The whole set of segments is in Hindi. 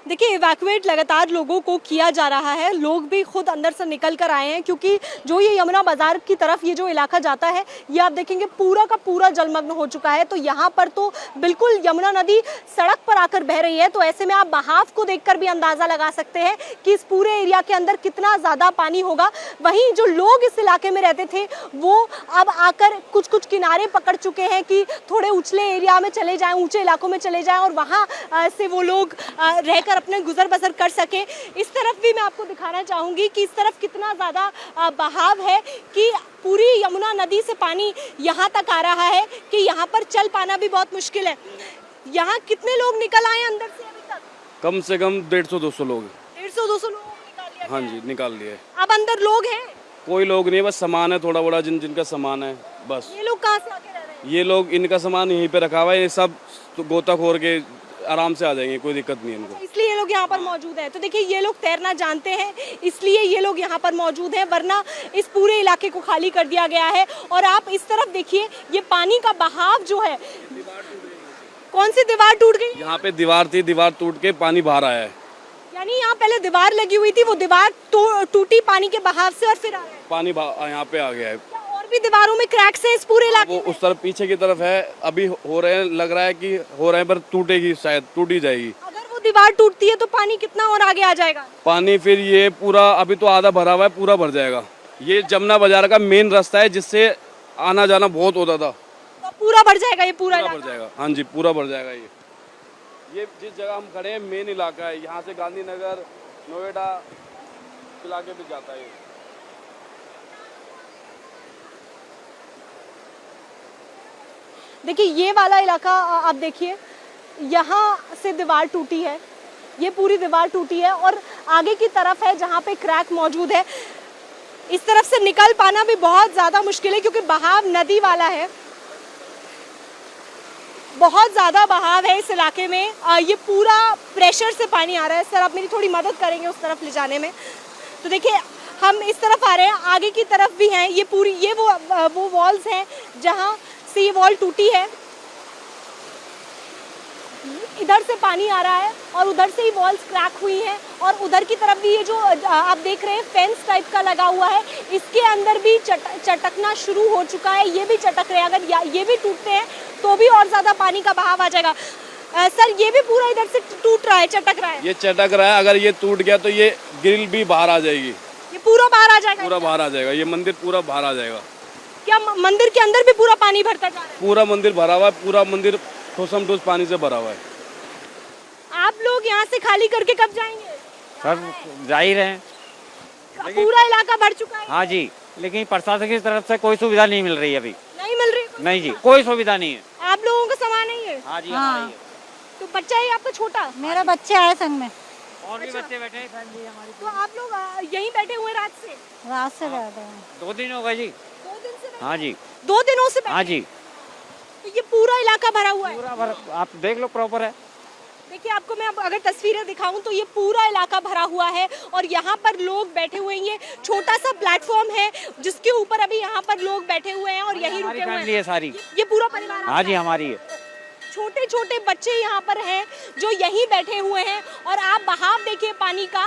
देखिए, इवैक्यूएट लगातार लोगों को किया जा रहा है। लोग भी खुद अंदर से निकल कर आए हैं क्योंकि जो ये यमुना बाजार की तरफ ये जो इलाका जाता है, ये आप देखेंगे पूरा का पूरा जलमग्न हो चुका है। तो यहाँ पर तो बिल्कुल यमुना नदी सड़क पर आकर बह रही है। तो ऐसे में आप बहाव को देखकर भी अंदाजा लगा सकते हैं कि इस पूरे एरिया के अंदर कितना ज़्यादा पानी होगा। वहीं जो लोग इस इलाके में रहते थे वो अब आकर कुछ कुछ किनारे पकड़ चुके हैं कि थोड़े उछले एरिया में चले जाएं, ऊंचे इलाकों में चले जाएं और वहाँ से वो लोग रहकर अपने गुजर बसर कर सके। इस तरफ भी मैं आपको दिखाना चाहूँगी कि इस तरफ कितना ज़्यादा बहाव है कि पूरी यमुना नदी से पानी यहाँ तक आ रहा है कि यहाँ पर चल पाना भी बहुत मुश्किल है। यहाँ कितने लोग निकल आए अंदर से अभी तक? कम से कम 150-200 लोग। 150-200 लोगों को निकाल लिया? हाँ जी, निकाल लिए। अब अंदर लोग हैं? कोई लोग नहीं है, बस सामान है थोड़ा बड़ा जिनका सामान है बस। ये लोग कहाँ से आके रह रहे हैं? ये लोग, इनका सामान यहीं पे रखा हुआ है, ये सब तो गोताखोर के आराम से आ जाएंगे, कोई दिक्कत नहीं है इनको। इसलिए ये लोग यहाँ पर मौजूद हैं। तो देखिए, ये लोग तैरना जानते हैं इसलिए ये लोग यहाँ पर मौजूद हैं, वरना इस पूरे इलाके को खाली कर दिया गया है। और आप इस तरफ देखिए, ये पानी का बहाव जो है, कौन सी दीवार टूट गई? यहाँ पे दीवार थी, दीवार टूट के पानी बाहर आया है। यानी यहाँ पहले दीवार लगी हुई थी, वो दीवार टूटी पानी के बहाव से और फिर आ गया। पानी यहाँ पे आ गया है। क्या और भी दीवारों में क्रैक्स हैं इस पूरे इलाके वो में? उस तरफ पीछे की तरफ है, अभी हो रहे हैं, लग रहा है कि हो रहे हैं, पर टूटेगी, शायद टूट ही जाएगी। अगर वो दीवार टूटती है तो पानी कितना और आगे आ जाएगा? पानी फिर ये पूरा, अभी तो आधा भरा हुआ है, पूरा भर जाएगा। ये जमुना बाजार का मेन रास्ता है जिससे आना जाना बहुत होता था। तो पूरा भर जाएगा ये पूरा भर जाएगा। हाँ जी, पूरा भर जाएगा। ये जिस जगह हम खड़े हैं मेन इलाका है, यहाँ से गांधीनगर, नोएडा इलाके भी जाता है। देखिए, ये वाला इलाका आप देखिए, यहाँ से दीवार टूटी है, ये पूरी दीवार टूटी है और आगे की तरफ है जहाँ पे क्रैक मौजूद है। इस तरफ से निकल पाना भी बहुत ज़्यादा मुश्किल है क्योंकि बहाव नदी वाला है, बहुत ज़्यादा बहाव है इस इलाके में। ये पूरा प्रेशर से पानी आ रहा है। सर, आप मेरी थोड़ी मदद करेंगे उस तरफ ले जाने में? तो देखिए, हम इस तरफ आ रहे हैं, आगे की तरफ भी हैं, ये पूरी, ये वो वॉल्स हैं जहाँ से ये वॉल टूटी है। इधर से पानी आ रहा है और उधर से ही वॉल्स क्रैक हुई हैं और उधर की तरफ भी ये जो आप देख रहे हैं फेंस टाइप का लगा हुआ है, इसके अंदर भी चटकना शुरू हो चुका है। ये भी चटक रहे हैं। अगर ये भी टूटते हैं तो भी और ज़्यादा पानी का बहाव आ जाएगा। सर, ये भी पूरा इधर से टूट रहा है, चटक रहा है? ये चटक रहा है। अगर ये टूट गया तो ये ग्रिल भी बाहर आ जाएगी। ये पूरा बाहर आ जाएगा? पूरा बाहर आ जाएगा। ये मंदिर पूरा बाहर आ जाएगा। क्या मंदिर के अंदर भी पूरा पानी भरता जा रहा है? पूरा मंदिर भरा हुआ है, पूरा मंदिर ठोसम ठोस पानी से भरा हुआ है। आप लोग यहाँ से खाली करके कब जाएंगे? सर, जा ही रहे हैं। पूरा इलाका भर चुका है? हाँ जी, लेकिन प्रशासन की तरफ से कोई सुविधा नहीं मिल रही अभी। नहीं मिल रही? नहीं जी, कोई सुविधा नहीं है। आप लोगों का सामान नहीं है? हाँ जी, हाँ। तो बच्चा है आपका छोटा? मेरा बच्चे आए संग में, और भी बच्चे बैठे हैं फैमिली हमारी। तो आप लोग यहीं बैठे हुए रात से? रात से बैठे हैं। 2 दिन हो गए जी। 2 दिन से बैठे? हाँ जी। 2 दिनों से बैठे? हाँ जी, तो ये पूरा इलाका भरा हुआ है? पूरा भर, आप देख लो, प्रॉपर है। देखिए, आपको मैं अब अगर तस्वीरें दिखाऊं तो ये पूरा इलाका भरा हुआ है और यहाँ पर लोग बैठे हुए हैं। ये छोटा सा प्लेटफॉर्म है जिसके ऊपर अभी यहाँ पर लोग बैठे हुए हैं और यहीं रुके हुए फैमिली है हैं। सारी। ये पूरा परिवार? हाँ जी, हमारी है। छोटे छोटे बच्चे यहाँ पर हैं जो यहीं बैठे हुए हैं और आप बहाव देखिए पानी का।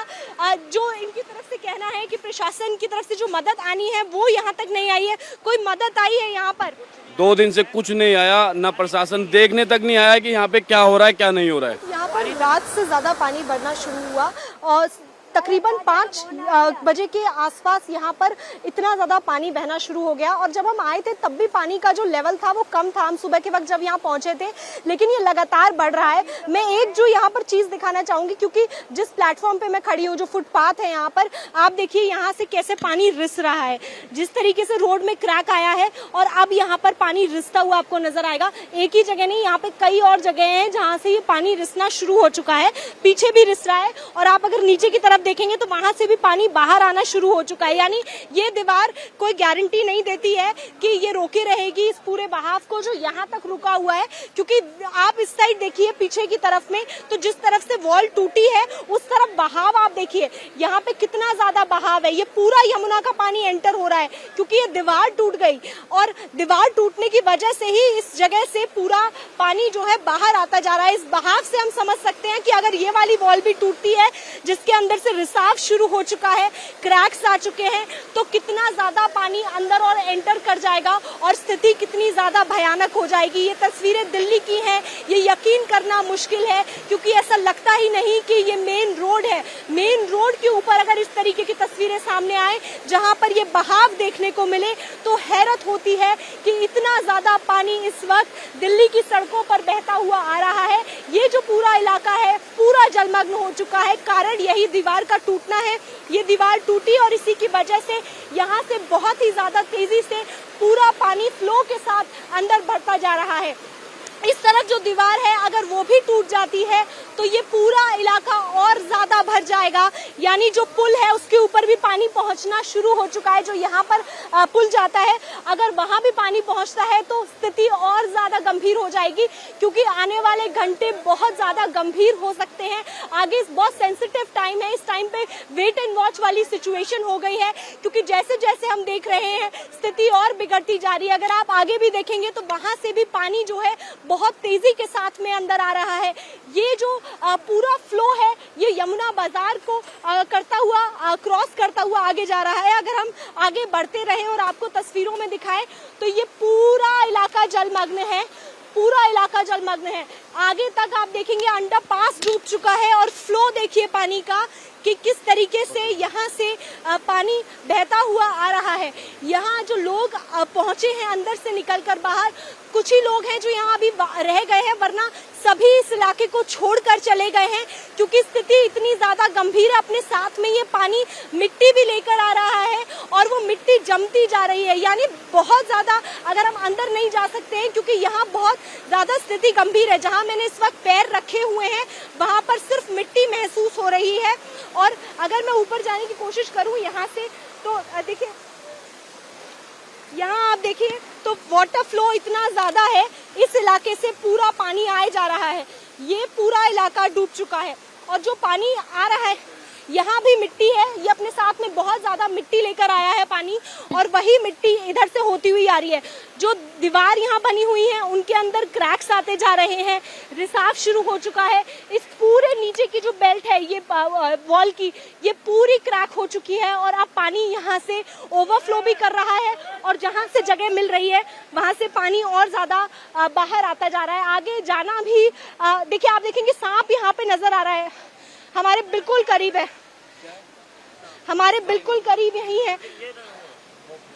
जो इनकी तरफ से कहना है कि प्रशासन की तरफ से जो मदद आनी है वो यहाँ तक नहीं आई है। कोई मदद आई है यहाँ पर? 2 दिन से कुछ नहीं आया, ना प्रशासन देखने तक नहीं आया कि यहाँ पे क्या हो रहा है, क्या नहीं हो रहा है। यहाँ पर रात से ज़्यादा पानी बढ़ना शुरू हुआ और तकरीबन 5 बजे के आसपास यहाँ पर इतना ज़्यादा पानी बहना शुरू हो गया। और जब हम आए थे तब भी पानी का जो लेवल था वो कम था, हम सुबह के वक्त जब यहाँ पहुँचे थे, लेकिन ये लगातार बढ़ रहा है। मैं एक जो यहाँ पर चीज़ दिखाना चाहूँगी क्योंकि जिस प्लेटफॉर्म पे मैं खड़ी हूँ, जो फुटपाथ है यहाँ पर, आप देखिए यहाँ से कैसे पानी रिस रहा है। जिस तरीके से रोड में क्रैक आया है और अब यहाँ पर पानी रिसता हुआ आपको नजर आएगा। एक ही जगह नहीं, यहाँ पे कई और जगह हैं जहाँ से ये पानी रिसना शुरू हो चुका है, पीछे भी रिस रहा है। और आप अगर नीचे की तरफ देखेंगे तो वहां से भी पानी बाहर आना शुरू हो चुका है। यानी ये दीवार कोई गारंटी नहीं देती है कि ये रोके रहेगी इस पूरे बहाव को जो यहाँ तक रुका हुआ है, क्योंकि आप इस साइड देखिए पीछे की तरफ में, तो जिस तरफ से वॉल टूटी है उस तरफ बहाव आप देखिए यहाँ पे कितना ज्यादा बहाव है। ये पूरा यमुना का पानी एंटर हो रहा है क्योंकि ये दीवार टूट गई, और दीवार टूटने की वजह से ही इस जगह से पूरा पानी जो है बाहर आता जा रहा है। इस बहाव से हम समझ सकते हैं कि अगर ये वाली वॉल भी टूटती है जिसके अंदर से रिसाव शुरू हो चुका है, क्रैक्स आ चुके हैं, तो कितना ज्यादा पानी अंदर और एंटर कर जाएगा और स्थिति कितनी ज्यादा भयानक हो जाएगी। ये तस्वीरें दिल्ली की हैं, ये यकीन करना मुश्किल है क्योंकि ऐसा लगता ही नहीं कि ये मेन रोड है। मेन रोड के ऊपर अगर इस तरीके की तस्वीरें सामने आए जहां पर ये बहाव देखने को मिले तो हैरत होती है कि इतना ज्यादा पानी इस वक्त दिल्ली की सड़कों पर बहता हुआ आ रहा है। ये जो पूरा इलाका है पूरा जलमग्न हो चुका है, कारण यही दीवार का टूटना है। ये दीवार टूटी और इसी की वजह से यहाँ से बहुत ही ज्यादा तेजी से पूरा पानी फ्लो के साथ अंदर बढ़ता जा रहा है। इस तरफ जो दीवार है अगर वो भी टूट जाती है तो ये पूरा इलाका और ज्यादा भर जाएगा। यानी जो पुल है उसके ऊपर भी पानी पहुंचना शुरू हो चुका है, जो यहाँ पर पुल जाता है, अगर वहां भी पानी पहुंचता है तो स्थिति और ज्यादा गंभीर हो जाएगी क्योंकि आने वाले घंटे बहुत ज्यादा गंभीर हो सकते हैं। आगे बहुत सेंसिटिव टाइम है, इस टाइम पे वेट एंड वॉच वाली सिचुएशन हो गई है क्योंकि जैसे जैसे हम देख रहे हैं स्थिति और बिगड़ती जा रही है। अगर आप आगे भी देखेंगे तो वहां से भी पानी जो है बहुत तेजी के साथ में अंदर आ रहा है। ये जो पूरा फ्लो है ये यमुना बाजार को करता हुआ क्रॉस करता हुआ आगे जा रहा है। अगर हम आगे बढ़ते रहे और आपको तस्वीरों में दिखाएं तो ये पूरा इलाका जलमग्न है, पूरा इलाका जलमग्न है। आगे तक आप देखेंगे अंडरपास डूब चुका है और फ्लो देखिए पानी का कि किस तरीके से यहाँ से पानी बहता हुआ आ रहा है। यहाँ जो लोग पहुंचे हैं अंदर से निकलकर बाहर, कुछ ही लोग हैं जो यहाँ अभी रह गए हैं, वरना सभी इस इलाके को छोड़कर चले गए हैं क्योंकि स्थिति इतनी ज्यादा गंभीर है। अपने साथ में ये पानी मिट्टी भी लेकर आ रहा है और वो मिट्टी जमती जा रही है। यानी बहुत ज्यादा अगर हम अंदर नहीं जा सकते हैं क्योंकि यहाँ बहुत ज्यादा स्थिति गंभीर है। जहाँ मैंने इस वक्त पैर रखे हुए हैं वहां पर सिर्फ मिट्टी महसूस हो रही है, और अगर मैं ऊपर जाने की कोशिश करूं यहाँ से तो देखिए यहाँ आप देखिए तो वाटर फ्लो इतना ज्यादा है, इस इलाके से पूरा पानी आए जा रहा है। ये पूरा इलाका डूब चुका है और जो पानी आ रहा है यहाँ भी मिट्टी है, ये अपने साथ में बहुत ज्यादा मिट्टी लेकर आया है पानी, और वही मिट्टी इधर से होती हुई आ रही है। जो दीवार यहाँ बनी हुई है उनके अंदर क्रैक्स आते जा रहे हैं, रिसाव शुरू हो चुका है। इस पूरे नीचे की जो बेल्ट है ये वॉल की, ये पूरी क्रैक हो चुकी है और अब पानी यहाँ से ओवरफ्लो भी कर रहा है और जहाँ से जगह मिल रही है वहाँ से पानी और ज्यादा बाहर आता जा रहा है। आगे जाना भी देखिए, आप देखेंगे सांप यहाँ पे नजर आ रहा है, हमारे बिल्कुल करीब है, हमारे बिल्कुल करीब यही है।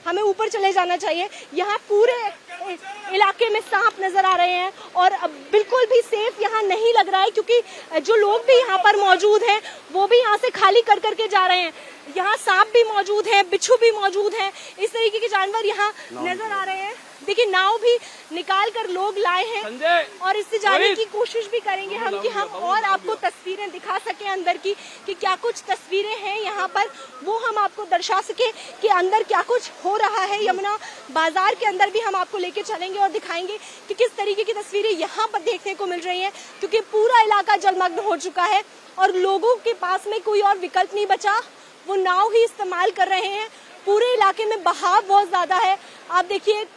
हमें ऊपर चले जाना चाहिए। यहाँ पूरे इलाके में सांप नजर आ रहे हैं और अब बिल्कुल भी सेफ यहाँ नहीं लग रहा है क्योंकि जो लोग भी यहाँ पर मौजूद हैं वो भी यहाँ से खाली कर करके जा रहे हैं। यहाँ सांप भी मौजूद हैं, बिच्छू भी मौजूद हैं, इस तरीके के जानवर यहाँ नजर आ रहे हैं। देखिए नाव भी निकाल कर लोग लाए हैं और इससे जाने की कोशिश भी करेंगे हम कि हम और आपको तस्वीरें दिखा सके अंदर की, कि क्या कुछ तस्वीरें हैं यहाँ पर वो हम आपको दर्शा सके कि अंदर क्या कुछ हो रहा है। यमुना बाजार के अंदर भी हम आपको लेके चलेंगे और दिखाएंगे कि किस तरीके की तस्वीरें यहाँ पर देखने को मिल रही हैं क्योंकि पूरा इलाका जलमग्न हो चुका है और लोगों के पास में कोई और विकल्प नहीं बचा, वो नाव ही इस्तेमाल कर रहे हैं। पूरे इलाके में बहाव बहुत ज्यादा है, आप देखिए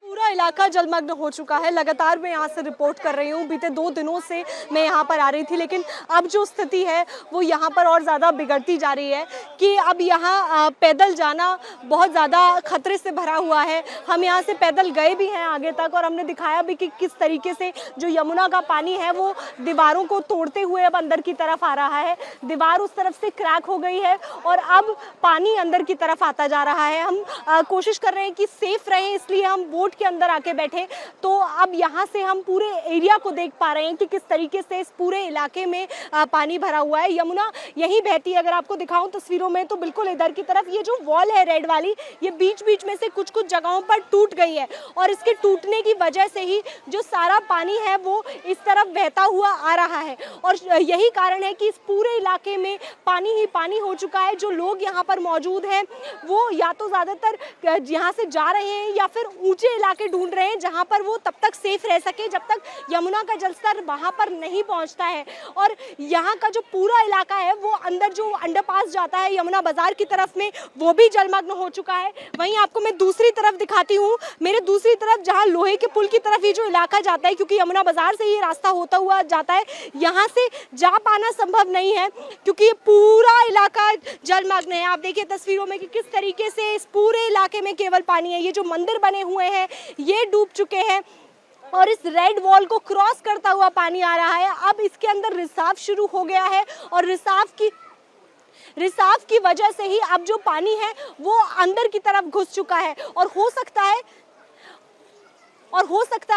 पूरा इलाका जलमग्न हो चुका है। लगातार मैं यहाँ से रिपोर्ट कर रही हूँ, बीते 2 दिनों से मैं यहाँ पर आ रही थी, लेकिन अब जो स्थिति है वो यहाँ पर और ज़्यादा बिगड़ती जा रही है कि अब यहाँ पैदल जाना बहुत ज़्यादा खतरे से भरा हुआ है। हम यहाँ से पैदल गए भी हैं आगे तक और हमने दिखाया भी कि किस तरीके से जो यमुना का पानी है वो दीवारों को तोड़ते हुए अब अंदर की तरफ आ रहा है। दीवार उस तरफ से क्रैक हो गई है और अब पानी अंदर की तरफ आता जा रहा है। हम कोशिश कर रहे हैं कि सेफ रहें, इसलिए हम बोट के अंदर आके बैठे। तो अब यहाँ से हम पूरे एरिया को देख पा रहे हैं कि किस तरीके से इस पूरे इलाके में पानी भरा हुआ है। यमुना यहीं बहती है, अगर आपको दिखाऊं तस्वीरों में तो बिल्कुल इधर की तरफ ये जो वॉल है रेड वाली, ये बीच बीच में से कुछ कुछ जगहों पर टूट गई है और इसके टूटने की वजह से ही जो सारा पानी है वो इस तरफ बहता हुआ आ रहा है। और यही कारण है कि इस पूरे इलाके में पानी ही पानी हो चुका है। जो लोग यहाँ पर मौजूद हैं वो या तो ज़्यादातर यहाँ से जा रहे हैं या फिर ऊंचे इलाके ढूंढ रहे हैं जहाँ पर वो तब तक सेफ रह सके जब तक यमुना का जलस्तर वहाँ पर नहीं पहुँचता है। और यहाँ का जो पूरा इलाका है वो अंदर जो अंडरपास जाता है यमुना बाजार की तरफ में, वो भी जलमग्न हो चुका है। वहीं आपको मैं दूसरी तरफ दिखाती हूँ, मेरे दूसरी तरफ जहाँ लोहे के पुल की तरफ ये जो इलाका जाता है, क्योंकि यमुना बाजार से ये रास्ता होता हुआ जाता है, यहाँ से जा पाना संभव नहीं है क्योंकि ये पूरा इलाका जलमग्न है। आप देखिए तस्वीरों में कि किस तरीके से इस पूरे इलाके में केवल पानी है। ये जो मंदिर बने हुए हैं ये डूब चुके हैं और इस रेड वॉल को क्रॉस करता हुआ पानी आ रहा है। अब इसके अंदर रिसाव शुरू हो गया है और रिसाव की वजह से ही अब जो पानी है वो अंदर की तरफ घुस चुका है और हो सकता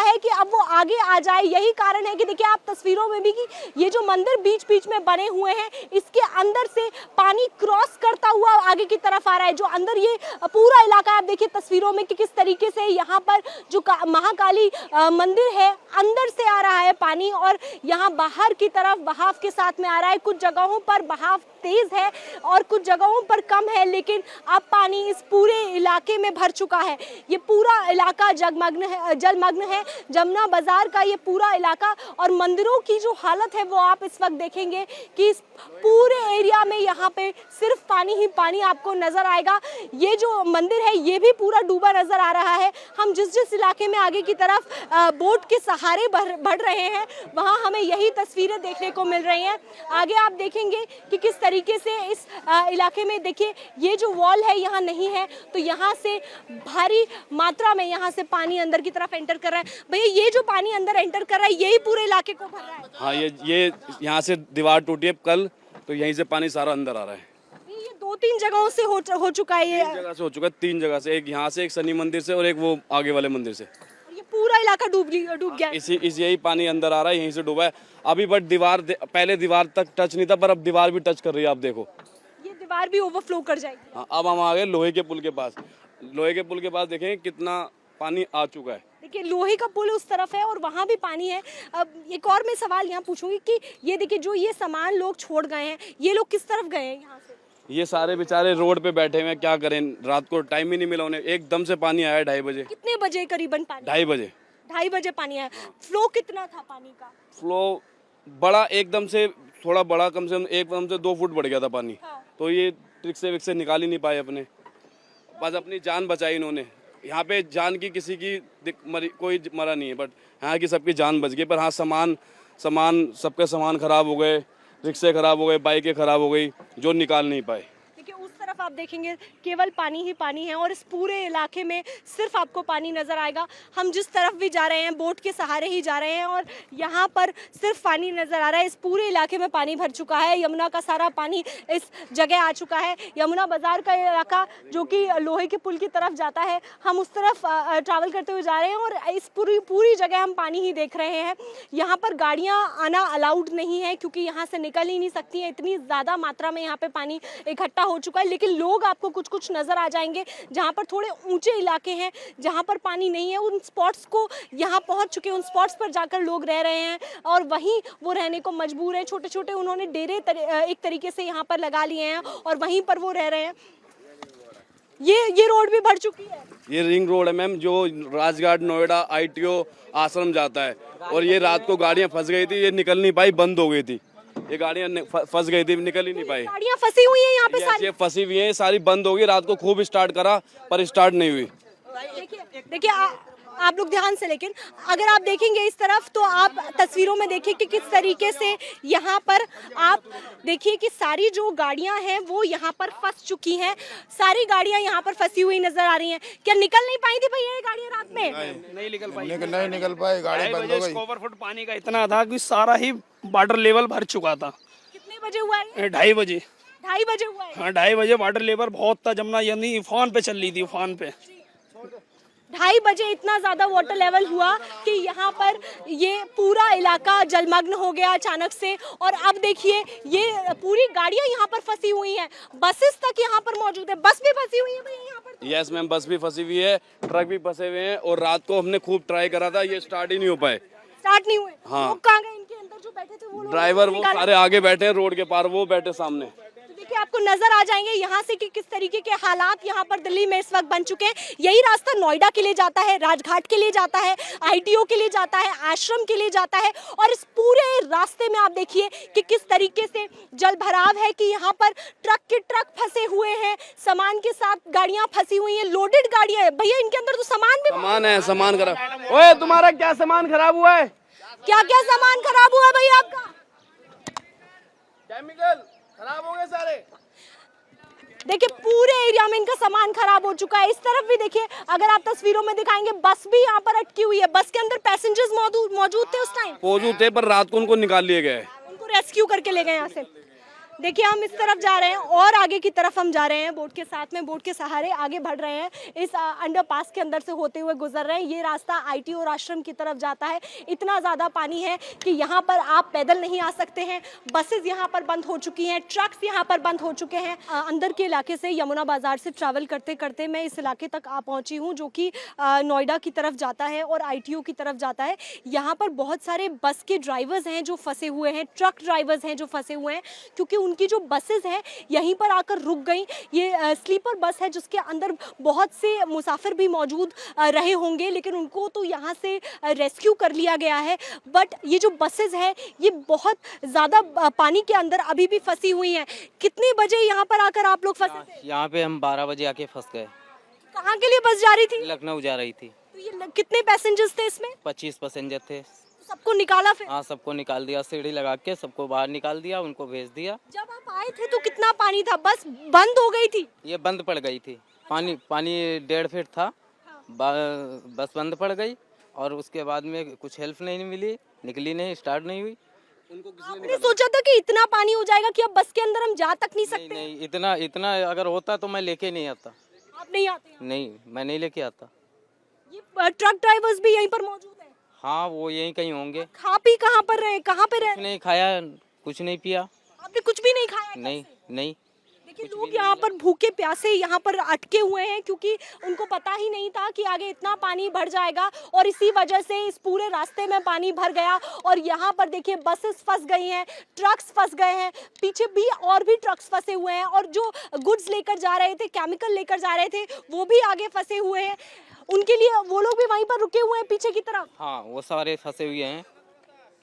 है कि अब वो आगे आ जाए। यही कारण है कि देखिए आप तस्वीरों में भी कि ये जो मंदिर बीच बीच में बने हुए हैं इसके अंदर से पानी क्रॉस करता हुआ आगे की तरफ आ रहा है। जो अंदर ये पूरा इलाका आप देखिए तस्वीरों में कि किस तरीके से यहाँ पर जो महाकाली मंदिर है अंदर से आ रहा है पानी और यहाँ बाहर की तरफ बहाव के साथ में आ रहा है। कुछ जगहों पर बहाव तेज है और कुछ जगहों पर कम है, लेकिन अब पानी इस पूरे इलाके में भर चुका है। ये पूरा इलाका जलमग्न है। जमुना बाजार का ये पूरा इलाका और मंदिरों की जो हालत है वो आप इस वक्त देखेंगे कि इस पूरे एरिया में यहाँ पे सिर्फ पानी ही पानी आपको नजर आएगा। ये जो मंदिर है ये भी पूरा डूबा नजर आ रहा है। हम जिस इलाके में आगे की तरफ बोट के सहारे बढ़ रहे हैं वहाँ हमें यही तस्वीरें देखने को मिल रही हैं। आगे आप देखेंगे कि किस तरीके से इस इलाके में देखिए ये जो वॉल है यहाँ नहीं है तो यहाँ से भारी मात्रा में यहाँ से पानी अंदर की तरफ एंटर कर रहा है। भैया ये जो पानी अंदर एंटर कर रहा है यही पूरे इलाके को भर रहा है? हाँ, ये यहाँ से दीवार टूटी है कल, तो यहीं से पानी सारा अंदर आ रहा है। ये 2-3 जगहों से हो चुका है। ये 3 जगह से हो चुका है, 3 जगह से, एक यहाँ से, एक शनि मंदिर से और एक वो आगे वाले मंदिर से। ये पूरा इलाका डूब गया। इस यही पानी अंदर आ रहा है, यहीं से डूबा है अभी। बट पहले दीवार तक टच नहीं था, पर अब दीवार भी टच कर रही है। आप देखो ये दीवार भी ओवरफ्लो कर जाएगी। हाँ, अब हम आ गए लोहे के पुल के पास। लोहे के पुल के पास देखें कितना पानी आ चुका है। देखिए लोहे का पुल उस तरफ है और वहाँ भी पानी है। अब एक और मैं सवाल यहाँ पूछूंगी कि ये देखिए जो ये सामान लोग छोड़ गए हैं, ये लोग किस तरफ गए हैं यहाँ से? ये सारे बेचारे रोड पे बैठे हुए हैं, क्या करें, रात को टाइम ही नहीं मिला उन्हें। एकदम से पानी आया 2:30 बजे। कितने बजे करीबन पानी? 2:30 बजे। 2:30 बजे पानी आया। फ्लो कितना था पानी का? फ्लो बड़ा, एकदम से थोड़ा बड़ा, कम से कम एकदम से 2 फुट बढ़ गया था पानी। हाँ। तो ये ट्रिक से निकाल ही नहीं पाए अपने, बस अपनी जान बचाई इन्होंने। यहाँ पे जान की किसी की कोई मरा नहीं है, बट यहाँ की सबकी जान बच गई। पर हाँ, सामान सबके सामान खराब हो गए, रिक्शे खराब हो गए, बाइकें खराब हो गई, जो निकाल नहीं पाए। देखिए उस तरफ आप देखेंगे केवल पानी ही पानी है और इस पूरे इलाके में सिर्फ आपको पानी नजर आएगा। हम जिस तरफ भी जा रहे हैं बोट के सहारे ही जा रहे हैं और यहाँ पर सिर्फ पानी नजर आ रहा है। इस पूरे इलाके में पानी भर चुका है। यमुना का सारा पानी इस जगह आ चुका है। यमुना बाजार का इलाका जो कि लोहे के पुल की तरफ जाता है, हम उस तरफ ट्रैवल करते हुए जा रहे हैं और इस पूरी जगह हम पानी ही देख रहे हैं। यहाँ पर गाड़ियाँ आना अलाउड नहीं है क्योंकि यहाँ से निकल ही नहीं सकती हैं। इतनी ज़्यादा मात्रा में यहाँ पे पानी इकट्ठा हो चुका है। लेकिन लोग आपको कुछ नज़र आ जाएंगे जहाँ पर थोड़े ऊंचे इलाके हैं जहाँ पर पानी नहीं है, उन स्पॉट्स को यहाँ पहुँच चुके हैं। उन स्पॉट्स पर जाकर लोग रह रहे हैं और वहीं वो रहने को मजबूर हैं। छोटे छोटे उन्होंने डेरे एक तरीके से यहाँ पर लगा लिए हैं और वहीं पर वो रह रहे हैं। ये रोड भी भर चुकी है। ये रिंग रोड है मैम, जो राजघाट, नोएडा, ITO आश्रम जाता है। और ये रात को गाड़ियाँ फंस गई थी, ये निकल नहीं पाई, बंद हो गई थी। ये गाड़ियाँ फंस गई थी, निकल ही नहीं पाई। गाड़ियाँ फंसी हुई हैं यहाँ पे सारी। ये फंसी हुई हैं, सारी बंद हो गई। रात को खूब स्टार्ट करा पर स्टार्ट नहीं हुई। देखिए आप लोग ध्यान से, लेकिन अगर आप देखेंगे इस तरफ तो आप तस्वीरों में देखिए कि किस तरीके से यहाँ पर आप देखिए कि सारी जो गाड़ियाँ हैं वो यहाँ पर फंस चुकी हैं। सारी गाड़ियाँ यहाँ पर फंसी हुई नजर आ रही हैं। क्या निकल नहीं पाई थी भैया ये गाड़ियाँ रात में? नहीं निकल पाई, नहीं निकल पाई, गाड़ी बंद हो गई। ओवरफुट पानी का इतना था कि सारा ही वाटर लेवल भर चुका था। कितने बजे हुआ है? 2:30 बजे। 2:30 बजे हुआ है। हाँ, 2:30 बजे वाटर लेवल बहुत था। जमुना यानी उफान पे चल रही थी, उफान पे। 2:30 बजे इतना ज़्यादा वाटर लेवल हुआ कि यहाँ पर ये पूरा इलाका जलमग्न हो गया अचानक से। और अब देखिए ये पूरी गाड़ियाँ यहाँ पर फंसी हुई हैं, बसेस तक यहाँ पर मौजूद है, बस भी फंसी हुई है भैया यहाँ पर। यस मैम, बस भी फंसी हुई है, ट्रक भी फंसे हुए हैं, और रात को हमने खूब ट्राई करा था, ये स्टार्ट ही नहीं हो पाए। स्टार्ट नहीं हुए? हाँ। लोग कहाँ गए? इनके अंदर जो बैठे थे वो लोग ड्राइवर वो निकाले? सारे आगे बैठे हैं रोड के पार, वो बैठे सामने। तो देखिए आपको नजर आ जाएंगे यहाँ से कि किस तरीके के हालात यहाँ पर दिल्ली में इस वक्त बन चुके हैं। यही रास्ता नोएडा के लिए जाता है, राजघाट के लिए जाता है, ITO के लिए जाता है, आश्रम के लिए जाता है। और इस पूरे रास्ते में आप देखिए कि किस तरीके से जल भराव है कि यहाँ पर ट्रक के ट्रक फंसे हुए हैं, सामान के साथ गाड़ियां फंसी हुई हैं, लोडेड गाड़ियां हैं भैया, इनके अंदर तो सामान भी सामान है, सामान खराब। ओए तुम्हारा क्या सामान खराब हुआ है? क्या क्या सामान खराब हुआ है भैया आपका? केमिकल खराब हो गए सारे। देखिए पूरे एरिया में इनका सामान खराब हो चुका है। इस तरफ भी देखिए, अगर आप तस्वीरों में दिखाएंगे, बस भी यहाँ पर अटकी हुई है, बस के अंदर पैसेंजर्स मौजूद थे उस टाइम, मौजूद थे, पर रात को उनको निकाल लिए गए। उनको रेस्क्यू करके ले गए यहाँ से। देखिए हम इस तरफ जा रहे हैं और आगे की तरफ हम जा रहे हैं, बोट के साथ में, बोट के सहारे आगे बढ़ रहे हैं, इस अंडरपास के अंदर से होते हुए गुजर रहे हैं। ये रास्ता ITO और आश्रम की तरफ जाता है। इतना ज़्यादा पानी है कि यहाँ पर आप पैदल नहीं आ सकते हैं, बसेस यहाँ पर बंद हो चुकी हैं, ट्रक्स यहाँ पर बंद हो चुके हैं। अंदर के इलाके से, यमुना बाजार से ट्रैवल करते करते मैं इस इलाके तक आ पहुँची हूँ जो कि नोएडा की तरफ जाता है और ITO की तरफ जाता है। यहाँ पर बहुत सारे बस के ड्राइवर्स हैं जो फंसे हुए हैं, ट्रक ड्राइवर्स हैं जो फंसे हुए हैं, क्योंकि उनकी जो बसेस हैं यहीं पर आकर रुक गई। ये स्लीपर बस है जिसके अंदर बहुत से मुसाफिर भी मौजूद रहे होंगे, लेकिन उनको तो यहाँ से रेस्क्यू कर लिया गया है। बट ये जो बसेस हैं ये बहुत ज़्यादा पानी के अंदर अभी भी फंसी हुई हैं। कितने बजे यहाँ पर आकर आप लोग फंसे थे? यहाँ पे हम 12 बजे आके फंस गए। कहाँ के लिए बस जा रही थी? लखनऊ जा रही थी। तो ये कितने पैसेंजर्स थे इसमें? 25 पैसेंजर थे। सबको निकाला फिर? हाँ, सबको निकाल दिया, सीढ़ी लगा के सबको बाहर निकाल दिया, उनको भेज दिया। जब आप आए थे तो कितना पानी था? बस बंद हो गई थी? ये बंद पड़ गई थी, पानी 1.5 फीट था, बस बंद पड़ गई। और उसके बाद में कुछ हेल्प नहीं मिली, निकली नहीं, स्टार्ट नहीं हुई। आपने सोचा था कि इतना पानी हो जाएगा कि अब बस के अंदर हम जा तक नहीं सकते? नहीं, इतना अगर होता तो मैं लेके नहीं आता। आप नहीं आते? नहीं, मैं नहीं लेके आता। ये ट्रक ड्राइवर्स भी यहीं पर मौजूद हैं? हाँ, वो यहीं कहीं होंगे। खा पी कहाँ पर रहे, कहाँ पे रहे? कुछ नहीं खाया, कुछ नहीं पिया। आपने कुछ भी नहीं खाया? नहीं नहीं। देखिए लोग यहाँ पर भूखे प्यासे यहाँ पर अटके हुए हैं, क्योंकि उनको पता ही नहीं था कि आगे इतना पानी भर जाएगा, और इसी वजह से इस पूरे रास्ते में पानी भर गया। और यहाँ पर देखिए बसेस फंस गई हैं, ट्रक्स फंस गए हैं, पीछे भी और भी ट्रक्स फंसे हुए हैं, और जो गुड्स लेकर जा रहे थे, केमिकल लेकर जा रहे थे, वो भी आगे फंसे हुए हैं। उनके लिए वो लोग भी वहीं पर रुके हुए हैं पीछे की तरफ। हाँ, वो सारे फंसे हुए हैं।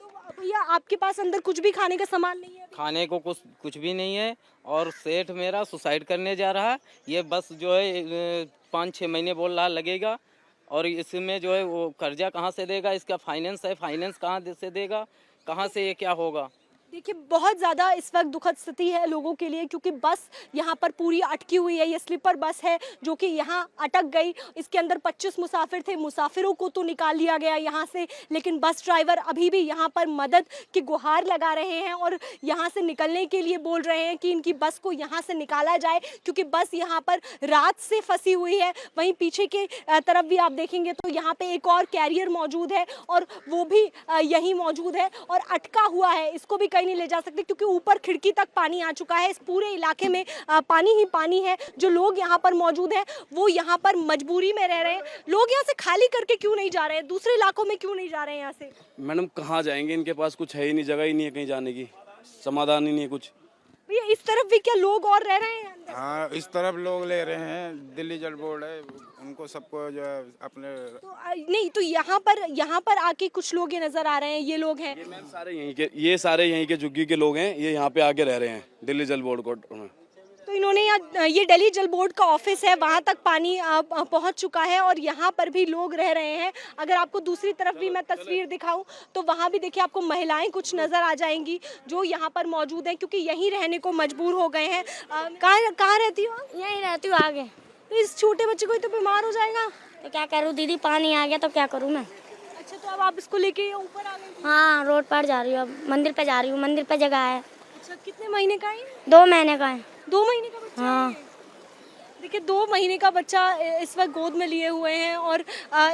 तो भैया आपके पास अंदर कुछ भी खाने का सामान नहीं है? खाने को कुछ भी नहीं है। और सेठ मेरा सुसाइड करने जा रहा है। ये बस जो है 5-6 महीने बोल रहा लगेगा, और इसमें जो है वो कर्जा कहाँ से देगा? इसका फाइनेंस है, फाइनेंस कहाँ से देगा? कहाँ से ये क्या होगा? देखिए बहुत ज़्यादा इस वक्त दुखद स्थिति है लोगों के लिए, क्योंकि बस यहाँ पर पूरी अटकी हुई है। ये स्लीपर बस है जो कि यहाँ अटक गई। इसके अंदर 25 मुसाफिर थे, मुसाफिरों को तो निकाल लिया गया यहाँ से, लेकिन बस ड्राइवर अभी भी यहाँ पर मदद की गुहार लगा रहे हैं और यहाँ से निकलने के लिए बोल रहे हैं कि इनकी बस को यहाँ से निकाला जाए, क्योंकि बस यहाँ पर रात से फंसी हुई है। वहीं पीछे के तरफ भी आप देखेंगे तो यहाँ पे एक और कैरियर मौजूद है, और वो भी यहीं मौजूद है और अटका हुआ है। इसको भी नहीं ले जा सकते, क्योंकि ऊपर खिड़की तक पानी आ चुका है। इस पूरे इलाके में पानी ही पानी है। जो लोग यहाँ पर मौजूद हैं वो यहाँ पर मजबूरी में रह रहे हैं। लोग यहाँ से खाली करके क्यों नहीं जा रहे हैं? दूसरे इलाकों में क्यों नहीं जा रहे हैं यहाँ से? मैडम कहाँ जाएंगे, इनके पास कुछ है ही नहीं, जगह ही नहीं है कहीं जाने की, समाधान ही नहीं है कुछ। भैया इस तरफ भी क्या लोग और रह रहे हैं अंदर? हाँ, इस तरफ लोग ले रहे हैं, दिल्ली जल बोर्ड है, उनको सबको जो है अपने तो नहीं, तो यहाँ पर आके कुछ लोग ये नजर आ रहे हैं, ये लोग हैं। ये सारे यहीं के झुग्गी के लोग हैं, ये यहाँ पे आके रह रहे हैं दिल्ली जल बोर्ड को। तो इन्होंने यहाँ, ये दिल्ली जल बोर्ड का ऑफिस है, वहाँ तक पानी पहुँच चुका है और यहाँ पर भी लोग रह रहे हैं। अगर आपको दूसरी तरफ भी मैं तस्वीर दिखाऊं तो वहाँ भी देखिए आपको महिलाएं कुछ नज़र आ जाएंगी जो यहाँ पर मौजूद हैं, क्योंकि यहीं रहने को मजबूर हो गए हैं। कहाँ रहती हो? यहीं रहती हूँ आगे। तो इस छोटे बच्चे को तो बीमार हो जाएगा। तो क्या करूँ दीदी, पानी आ गया तो क्या करूँ मैं। अच्छा, तो अब आप इसको लेके ऊपर आ गए? हाँ, रोड पर जा रही हूँ, अब मंदिर पे जा रही हूँ, मंदिर पे जगह है। अच्छा, कितने महीने का है? 2 महीने का है। 2 महीने का बच्चा? हाँ। देखिए 2 महीने का बच्चा इस वक्त गोद में लिए हुए हैं और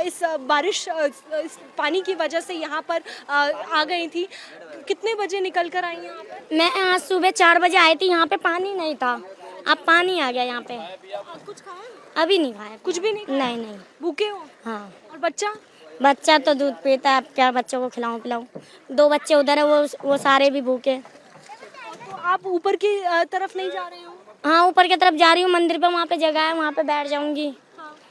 इस बारिश इस पानी की वजह से यहाँ पर आ गई थी। कितने बजे निकल कर आई यहाँ पर? मैं आज सुबह 4 बजे आई थी, यहाँ पे पानी नहीं था, अब पानी आ गया यहाँ पे। कुछ खाया? अभी नहीं खाया, कुछ भी नहीं खाया? नहीं नहीं। भूखे हो? हाँ, और बच्चा? बच्चा तो दूध पीता है, अब क्या बच्चों को खिलाऊं पिलाऊं। 2 बच्चे उधर है, वो सारे भी भूखे। तो आप ऊपर की तरफ नहीं जा रहे हो? हाँ, ऊपर की तरफ जा रही हूँ, मंदिर पे, वहाँ पे जगह है, वहाँ पे बैठ जाऊंगी।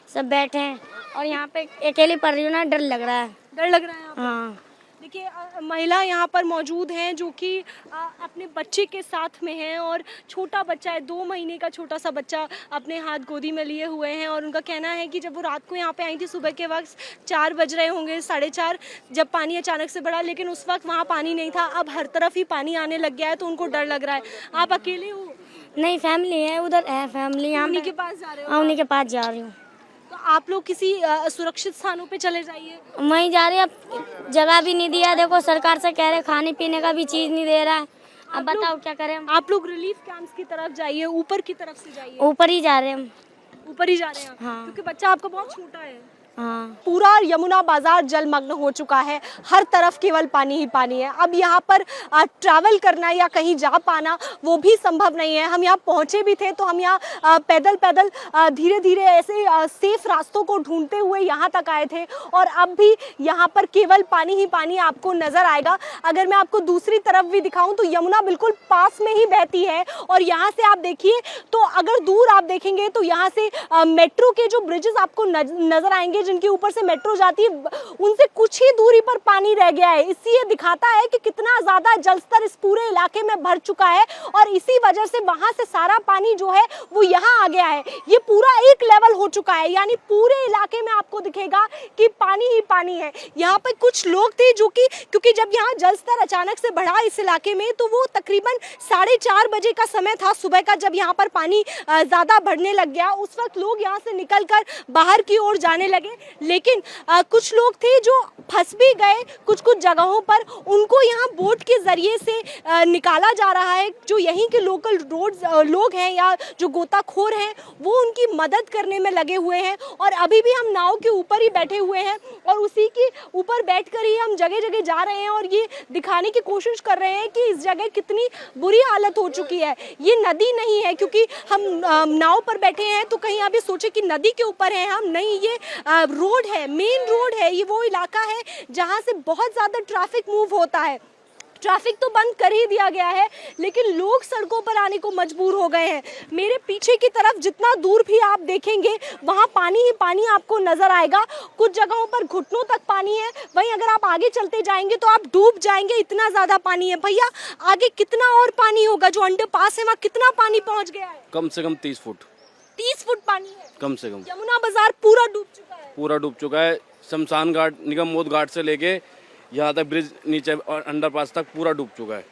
सब बैठे हैं और यहाँ पे अकेली पड़ रही हूँ ना, डर लग रहा है। डर लग रहा है आपको? हाँ, देखिए महिला यहाँ पर मौजूद हैं जो कि अपने बच्चे के साथ में हैं और छोटा बच्चा है, 2 महीने का छोटा सा बच्चा अपने हाथ गोदी में लिए हुए हैं। और उनका कहना है कि जब वो रात को यहाँ पे आई थी, सुबह के वक्त 4 बज रहे होंगे, 4:30, जब पानी अचानक से बढ़ा, लेकिन उस वक्त वहाँ पानी नहीं था। अब हर तरफ ही पानी आने लग गया है, तो उनको डर लग रहा है। आप अकेले हो? नहीं, फैमिली है, उधर है फैमिली, यहाँ उन्हीं पे। के पास जा रहे हो? हाँ, उन्हीं के पास जा रही हूँ। तो आप लोग किसी सुरक्षित स्थानों पे चले जाइए। वहीं जा रही है, अब जगह भी नहीं दिया, देखो सरकार से कह रहे, खाने पीने का भी चीज नहीं दे रहा है। अब बताओ क्या करें हम। आप लोग रिलीफ कैंप्स की तरफ जाइए, ऊपर की तरफ से जाइए। ऊपर ही जा रहे हैं हम। ऊपर ही जा रहे हैं आप? हाँ। क्योंकि बच्चा आपका बहुत छोटा है। हाँ, पूरा यमुना बाजार जलमग्न हो चुका है, हर तरफ केवल पानी ही पानी है। अब यहाँ पर ट्रैवल करना या कहीं जा पाना वो भी संभव नहीं है। हम यहाँ पहुँचे भी थे तो हम यहाँ पैदल पैदल धीरे धीरे ऐसे सेफ रास्तों को ढूंढते हुए यहाँ तक आए थे और अब भी यहाँ पर केवल पानी ही पानी आपको नजर आएगा। अगर मैं आपको दूसरी तरफ भी दिखाऊं तो यमुना बिल्कुल पास में ही बहती है और यहाँ से आप देखिए तो अगर दूर आप देखेंगे तो यहाँ से मेट्रो के जो ब्रिजेस आपको नजर आएंगे, जिनके ऊपर से मेट्रो जाती है, उनसे कुछ ही दूरी पर पानी रह गया है। इससे ये दिखाता है कि कितना ज्यादा जलस्तर इस पूरे इलाके में भर चुका है और इसी वजह से वहां से सारा पानी जो है वो यहाँ आ गया है। ये पूरा एक लेवल हो चुका है, यानी पूरे इलाके में आपको दिखेगा कि पानी ही पानी है। यहाँ पे कुछ लोग थे जो कि क्योंकि जब यहाँ जलस्तर अचानक से बढ़ा इस इलाके में तो वो तकरीबन 4:30 बजे का समय था सुबह का, जब यहाँ पर पानी ज्यादा बढ़ने लग गया। उस वक्त लोग यहाँ से निकलकर बाहर की ओर जाने लगे, लेकिन कुछ लोग थे जो फंस भी गए कुछ जगहों पर। उनको यहाँ बोट के जरिए से निकाला जा रहा है। जो यहीं के लोकल लोग हैं या जो गोताखोर हैं वो उनकी मदद करने में लगे हुए हैं और अभी भी हम नाव के ऊपर ही बैठे हुए हैं और उसी के ऊपर बैठकर ही हम जगह जगह जा रहे हैं और ये दिखाने की कोशिश कर रहे हैं कि इस जगह कितनी बुरी हालत हो चुकी है। ये नदी नहीं है, क्योंकि हम नाव पर बैठे हैं तो कहीं आप ये सोचे कि नदी के ऊपर हैं हम, नहीं, ये रोड है, मेन रोड है। ये वो इलाका है जहां से बहुत ज़्यादा ट्रैफिक मूव होता है। ट्रैफिक तो बंद कर ही दिया गया है, लेकिन लोग सड़कों पर आने को मजबूर हो गए हैं। मेरे पीछे की तरफ जितना दूर भी आप देखेंगे वहाँ पानी ही पानी आपको नजर आएगा। कुछ जगहों पर घुटनों तक पानी है, वहीं अगर आप आगे चलते जाएंगे तो आप डूब जाएंगे, इतना ज़्यादा पानी है। भैया आगे कितना और पानी होगा? जो अंडरपास है वहाँ कितना पानी पहुँच गया है? कम से कम 30 फुट। 30 फुट पानी है कम से कम। यमुना बाजार पूरा डूब चुका है। पूरा डूब चुका है। शमशान घाट, निगम मोद घाट से लेके यहाँ तक ब्रिज नीचे और अंडरपास तक पूरा डूब चुका है।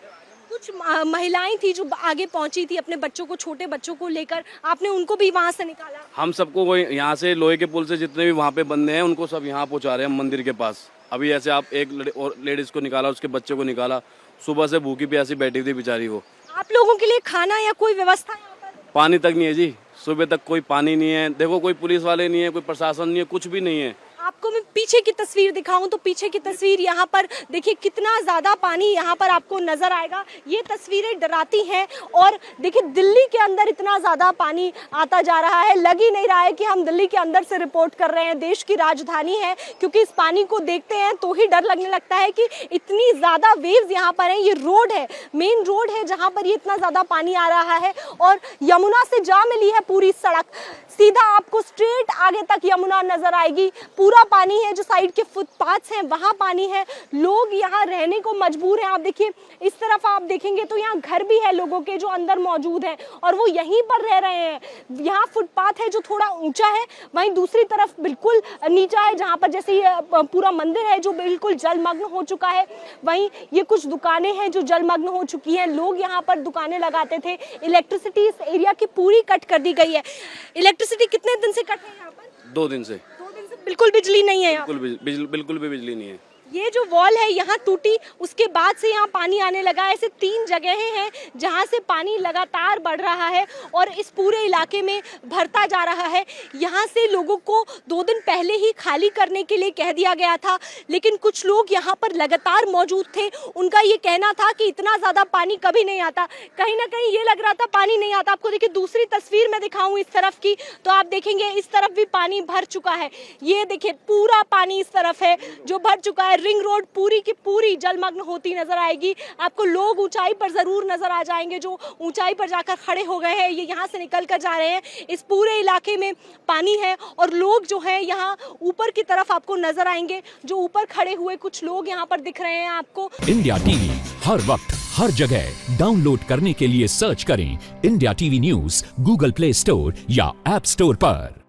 कुछ महिलाएं थी जो आगे पहुंची थी अपने बच्चों को, छोटे बच्चों को लेकर, आपने उनको भी वहां से निकाला? हम सबको वही यहाँ से लोहे के पुल से जितने भी वहाँ पे बंदे हैं उनको सब यहाँ पहुँचा रहे हैं मंदिर के पास। अभी ऐसे आप एक और लेडीज को निकाला, उसके बच्चे को निकाला, सुबह से भूखी प्यासी बैठी थी बेचारी वो। आप लोगों के लिए खाना या कोई व्यवस्था यहाँ पर? पानी तक नहीं है जी, सुबह तक कोई पानी नहीं है। देखो कोई पुलिस वाले नहीं है, कोई प्रशासन नहीं है, कुछ भी नहीं है। आपको मैं पीछे की तस्वीर दिखाऊं तो पीछे की तस्वीर यहाँ पर देखिए कितना ज़्यादा पानी यहाँ पर आपको नज़र आएगा। ये तस्वीरें डराती हैं और देखिए दिल्ली के अंदर इतना ज़्यादा पानी आता जा रहा है, लग ही नहीं रहा है कि हम दिल्ली के अंदर से रिपोर्ट कर रहे हैं। देश की राजधानी है, क्योंकि इस पानी को देखते हैं तो ही डर लगने लगता है कि इतनी ज़्यादा वेव्स यहाँ पर हैं। ये रोड है, मेन रोड है जहाँ पर ये इतना ज़्यादा पानी आ रहा है और यमुना से जा मिली है पूरी सड़क, सीधा आपको स्ट्रेट आगे तक यमुना नजर आएगी। पूरा पानी है, जो साइड के फुटपाथ्स हैं वहाँ पानी है, लोग यहाँ रहने को मजबूर हैं। आप देखिए इस तरफ आप देखेंगे तो यहाँ घर भी है लोगों के जो अंदर मौजूद हैं और वो यहीं पर रह रहे हैं। यहाँ फुटपाथ है जो थोड़ा ऊंचा है, वहीं दूसरी तरफ बिल्कुल नीचा है जहाँ पर जैसे ये पूरा मंदिर है जो बिल्कुल जलमग्न हो चुका है। वहीं ये कुछ दुकानें हैं जो जलमग्न हो चुकी हैं। लोग यहाँ पर दुकानें लगाते थे। इलेक्ट्रिसिटी इस एरिया की पूरी कट कर दी गई है। इलेक्ट्रिसिटी कितने दिन से कट है यहाँ पर? 2 दिन से बिल्कुल बिजली नहीं है यहाँ? बिल्कुल भी बिजली नहीं है। ये जो वॉल है यहाँ टूटी, उसके बाद से यहाँ पानी आने लगा। ऐसे 3 जगहें हैं जहाँ से पानी लगातार बढ़ रहा है और इस पूरे इलाके में भरता जा रहा है। यहाँ से लोगों को 2 दिन पहले ही खाली करने के लिए कह दिया गया था, लेकिन कुछ लोग यहाँ पर लगातार मौजूद थे। उनका ये कहना था कि इतना ज़्यादा पानी कभी नहीं आता। कहीं ना कहीं ये लग रहा था पानी नहीं आता। आपको देखिए दूसरी तस्वीर मैं दिखाऊं इस तरफ की, तो आप देखेंगे इस तरफ भी पानी भर चुका है। ये देखिए पूरा पानी इस तरफ है जो भर चुका है। रिंग रोड पूरी की पूरी जलमग्न होती नजर आएगी। आपको लोग ऊंचाई पर जरूर नजर आ जाएंगे जो ऊंचाई पर जाकर खड़े हो गए हैं, ये यहाँ से निकल कर जा रहे हैं। इस पूरे इलाके में पानी है और लोग जो हैं यहाँ ऊपर की तरफ आपको नजर आएंगे। जो ऊपर खड़े हुए कुछ लोग यहाँ पर दिख रहे हैं आपको। इंडिया टीवी हर वक्त हर जगह डाउनलोड करने के लिए सर्च करें India TV news Google play store या ऐप स्टोर पर।